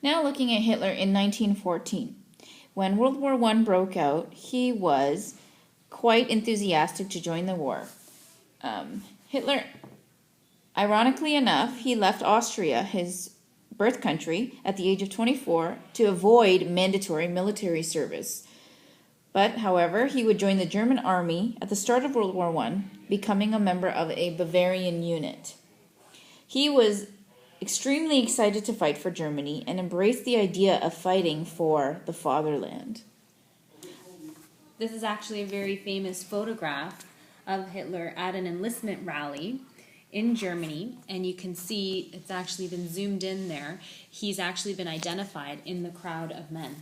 Now looking at Hitler in 1914. When World War I broke out, he was quite enthusiastic to join the war. Hitler, ironically enough, he left Austria, his birth country, at the age of 24 to avoid mandatory military service. But, however, he would join the German army at the start of World War I, becoming a member of a Bavarian unit. He was extremely excited to fight for Germany and embraced the idea of fighting for the fatherland. This is actually a very famous photograph of Hitler at an enlistment rally in Germany, and you can see it's actually been zoomed in there. He's actually been identified in the crowd of men.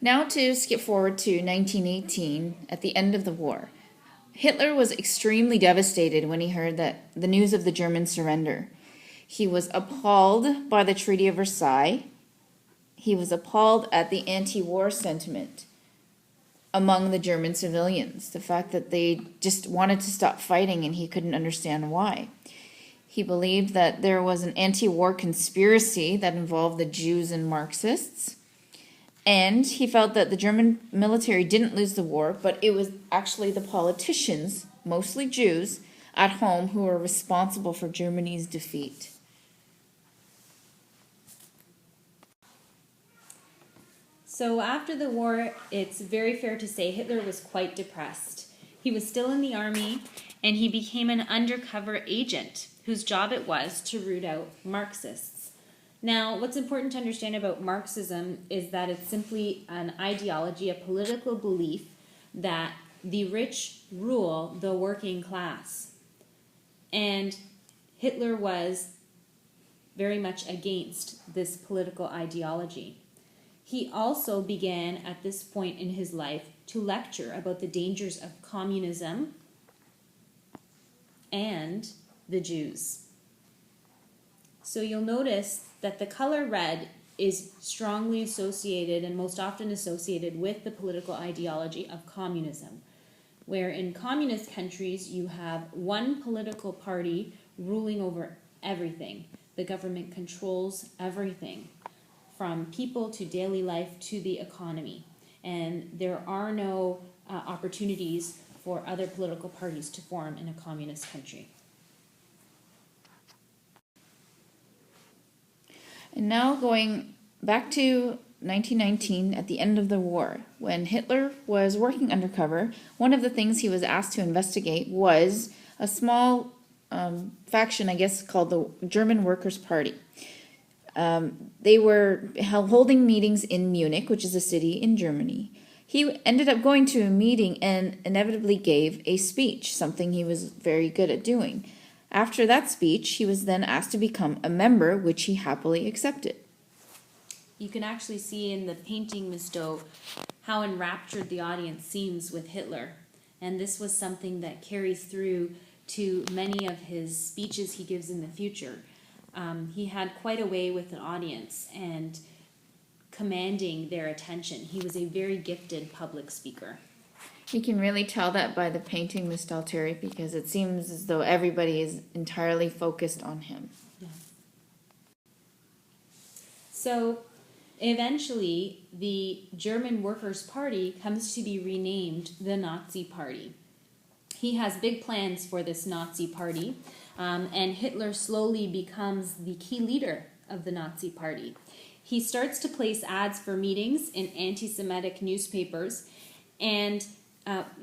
Now to skip forward to 1918, at the end of the war. Hitler was extremely devastated when he heard the news of the German surrender. He was appalled by the Treaty of Versailles. He was appalled at the anti-war sentiment among the German civilians, the fact that they just wanted to stop fighting and he couldn't understand why. He believed that there was an anti-war conspiracy that involved the Jews and Marxists. And he felt that the German military didn't lose the war, but it was actually the politicians, mostly Jews, at home who were responsible for Germany's defeat. So after the war, it's very fair to say Hitler was quite depressed. He was still in the army, and he became an undercover agent whose job it was to root out Marxists. Now, what's important to understand about Marxism is that it's simply an ideology, a political belief that the rich rule the working class. And Hitler was very much against this political ideology. He also began at this point in his life to lecture about the dangers of communism and the Jews. So you'll notice that the color red is strongly associated and most often associated with the political ideology of communism, where in communist countries you have one political party ruling over everything. The government controls everything, from people to daily life to the economy, and there are no opportunities for other political parties to form in a communist country. And now going back to 1919, at the end of the war, when Hitler was working undercover, one of the things he was asked to investigate was a small faction, I guess, called the German Workers' Party. They were holding meetings in Munich, which is a city in Germany. He ended up going to a meeting and inevitably gave a speech, something he was very good at doing. After that speech, he was then asked to become a member, which he happily accepted. You can actually see in the painting, Ms. Doe, how enraptured the audience seems with Hitler. And this was something that carries through to many of his speeches he gives in the future. He had quite a way with an audience and commanding their attention. He was a very gifted public speaker. You can really tell that by the painting, Ms. Dalteri, because it seems as though everybody is entirely focused on him. Yeah. So eventually, the German Workers' Party comes to be renamed the Nazi Party. He has big plans for this Nazi Party, and Hitler slowly becomes the key leader of the Nazi Party. He starts to place ads for meetings in anti-Semitic newspapers, and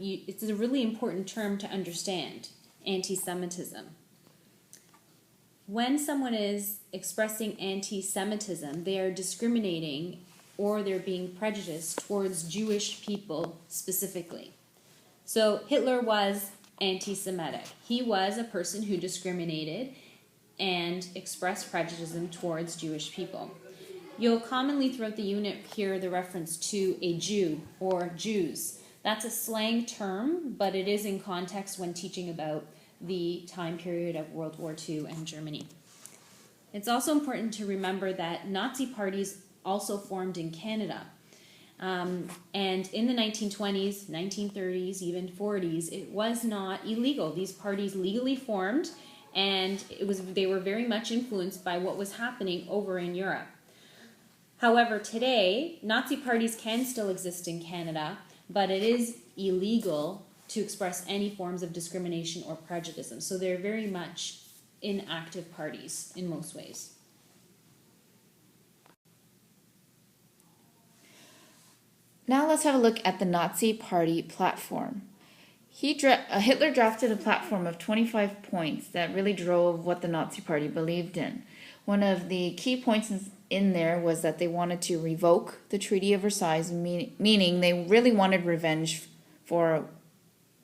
it's a really important term to understand, anti-Semitism. When someone is expressing anti-Semitism, they are discriminating or they're being prejudiced towards Jewish people specifically. So Hitler was anti-Semitic. He was a person who discriminated and expressed prejudice towards Jewish people. You'll commonly throughout the unit hear the reference to a Jew or Jews. That's a slang term, but it is in context when teaching about the time period of World War II and Germany. It's also important to remember that Nazi parties also formed in Canada. And in the 1920s, 1930s, even 40s, it was not illegal. These parties legally formed, and they were very much influenced by what was happening over in Europe. However, today, Nazi parties can still exist in Canada, but it is illegal to express any forms of discrimination or prejudice. So they're very much inactive parties in most ways. Now let's have a look at the Nazi Party platform. Hitler drafted a platform of 25 points that really drove what the Nazi Party believed in. One of the key points in there was that they wanted to revoke the Treaty of Versailles, meaning they really wanted revenge for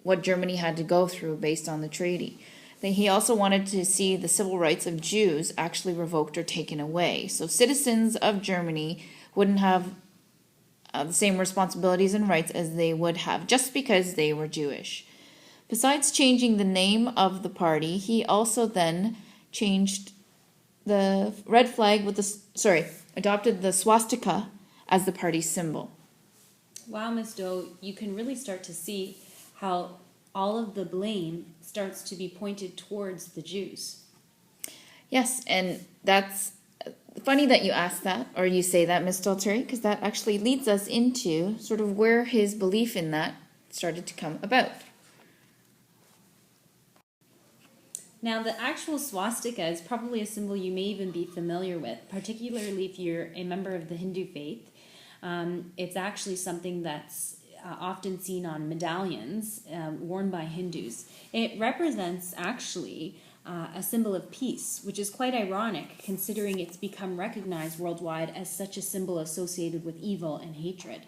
what Germany had to go through based on the treaty. He also wanted to see the civil rights of Jews actually revoked or taken away. So citizens of Germany wouldn't have the same responsibilities and rights as they would have just because they were Jewish. Besides changing the name of the party, he also then changed the red flag adopted the swastika as the party's symbol. Wow, Ms. Doe, you can really start to see how all of the blame starts to be pointed towards the Jews. Yes, and that's funny that you ask that, or you say that, Ms. Stalteri, because that actually leads us into sort of where his belief in that started to come about. Now, the actual swastika is probably a symbol you may even be familiar with, particularly if you're a member of the Hindu faith. It's actually something that's often seen on medallions worn by Hindus. It represents actually a symbol of peace, which is quite ironic considering it's become recognized worldwide as such a symbol associated with evil and hatred.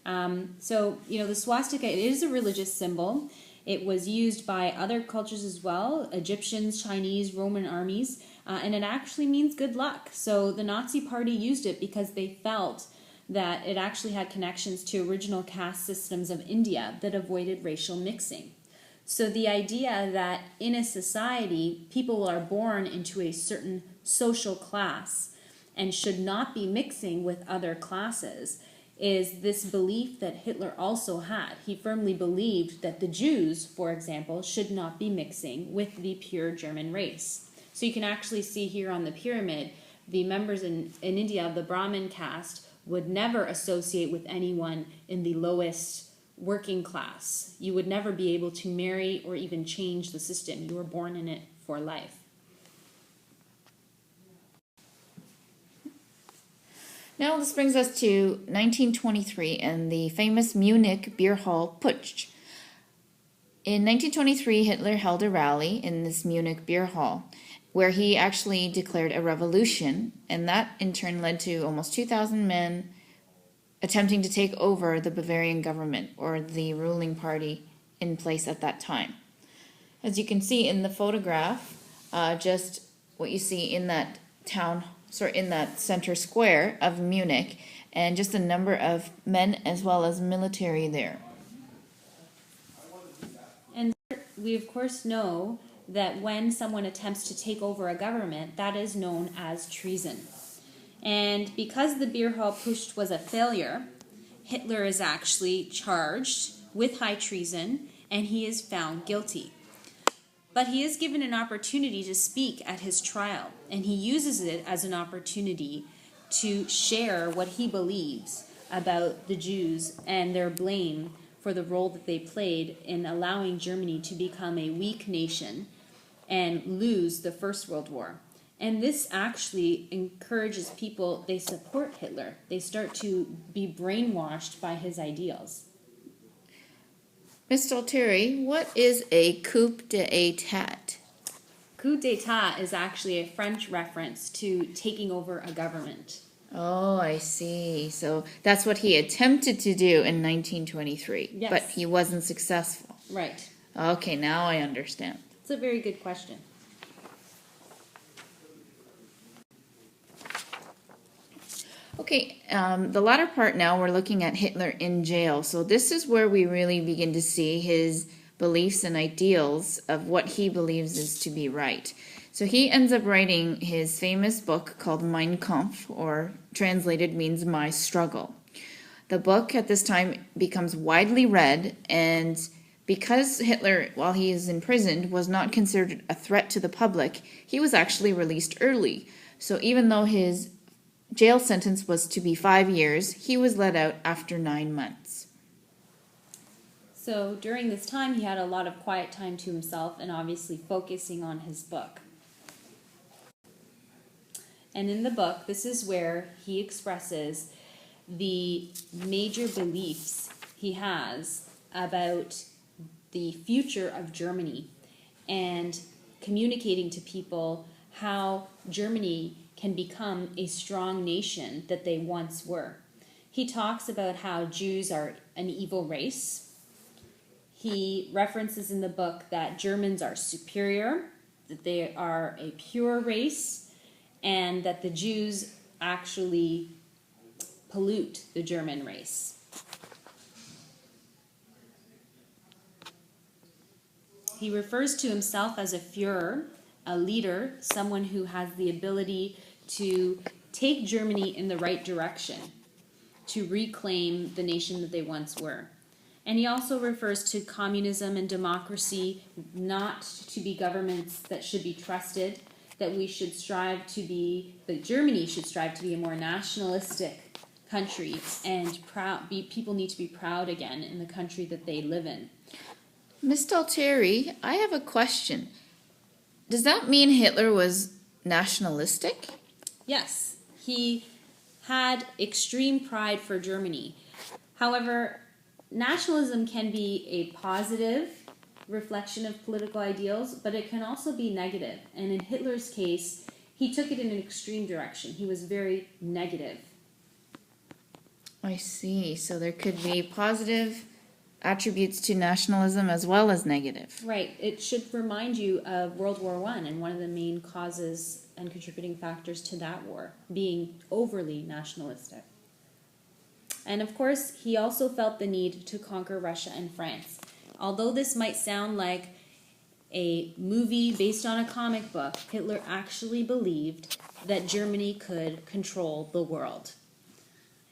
The swastika, it is a religious symbol. It was used by other cultures as well, Egyptians, Chinese, Roman armies, and it actually means good luck. So the Nazi Party used it because they felt that it actually had connections to original caste systems of India that avoided racial mixing. So the idea that in a society, people are born into a certain social class and should not be mixing with other classes is this belief that Hitler also had. He firmly believed that the Jews, for example, should not be mixing with the pure German race. So you can actually see here on the pyramid, the members in India of the Brahmin caste would never associate with anyone in the lowest working class. You would never be able to marry or even change the system. You were born in it for life. Now this brings us to 1923 and the famous Munich beer hall putsch. In 1923, Hitler held a rally in this Munich beer hall where he actually declared a revolution, and that in turn led to almost 2,000 men attempting to take over the Bavarian government or the ruling party in place at that time. As you can see in the photograph, just what you see in that in that center square of Munich, and just a number of men as well as military there. And we of course know that when someone attempts to take over a government, that is known as treason. And because the beer hall putsch was a failure, Hitler is actually charged with high treason and he is found guilty. But he is given an opportunity to speak at his trial, and he uses it as an opportunity to share what he believes about the Jews and their blame for the role that they played in allowing Germany to become a weak nation and lose the First World War. And this actually encourages people, they support Hitler. They start to be brainwashed by his ideals. Ms. Stalteri, what is a coup d'etat? Coup d'etat is actually a French reference to taking over a government. Oh, I see. So that's what he attempted to do in 1923, yes. But he wasn't successful. Right. Okay, now I understand. It's a very good question. Okay, the latter part now we're looking at Hitler in jail. So this is where we really begin to see his beliefs and ideals of what he believes is to be right. So he ends up writing his famous book called Mein Kampf, or translated means My Struggle. The book at this time becomes widely read, and because Hitler, while he is imprisoned, was not considered a threat to the public, he was actually released early. So even though his jail sentence was to be 5 years, he was let out after 9 months. So during this time, he had a lot of quiet time to himself and obviously focusing on his book. And in the book, this is where he expresses the major beliefs he has about the future of Germany and communicating to people how Germany can become a strong nation that they once were. He talks about how Jews are an evil race. He references in the book that Germans are superior, that they are a pure race, and that the Jews actually pollute the German race. He refers to himself as a Führer, a leader, someone who has the ability to take Germany in the right direction, to reclaim the nation that they once were. And he also refers to communism and democracy not to be governments that should be trusted, that we should strive to be, that Germany should strive to be a more nationalistic country, and people need to be proud again in the country that they live in. Ms. Dalteri, I have a question. Does that mean Hitler was nationalistic? Yes, he had extreme pride for Germany. However, nationalism can be a positive reflection of political ideals, but it can also be negative. And in Hitler's case, he took it in an extreme direction. He was very negative. I see. So there could be positive attributes to nationalism as well as negative. Right. It should remind you of World War I and one of the main causes and contributing factors to that war, being overly nationalistic. And of course, he also felt the need to conquer Russia and France. Although this might sound like a movie based on a comic book, Hitler actually believed that Germany could control the world.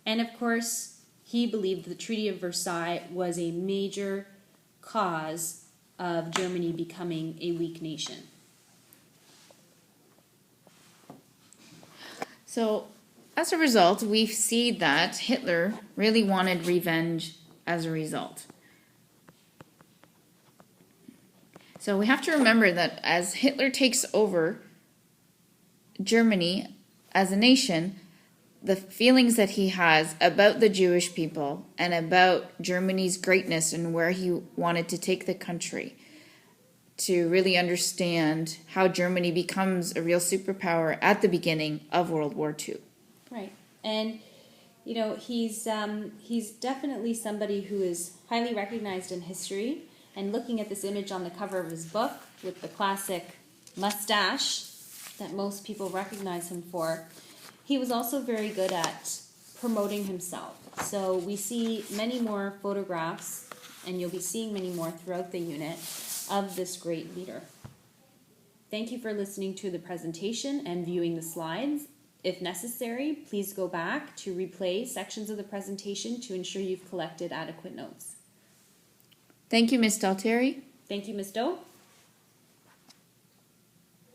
And of course, he believed the Treaty of Versailles was a major cause of Germany becoming a weak nation. So, as a result, we see that Hitler really wanted revenge as a result. So we have to remember that as Hitler takes over Germany as a nation, the feelings that he has about the Jewish people and about Germany's greatness and where he wanted to take the country, to really understand how Germany becomes a real superpower at the beginning of World War II. Right. And, you know, he's definitely somebody who is highly recognized in history. And looking at this image on the cover of his book with the classic mustache that most people recognize him for, he was also very good at promoting himself. So we see many more photographs, and you'll be seeing many more throughout the unit, of this great leader. Thank you for listening to the presentation and viewing the slides. If necessary, please go back to replay sections of the presentation to ensure you've collected adequate notes. Thank you, Ms. Dalteri. Thank you, Ms. Doe.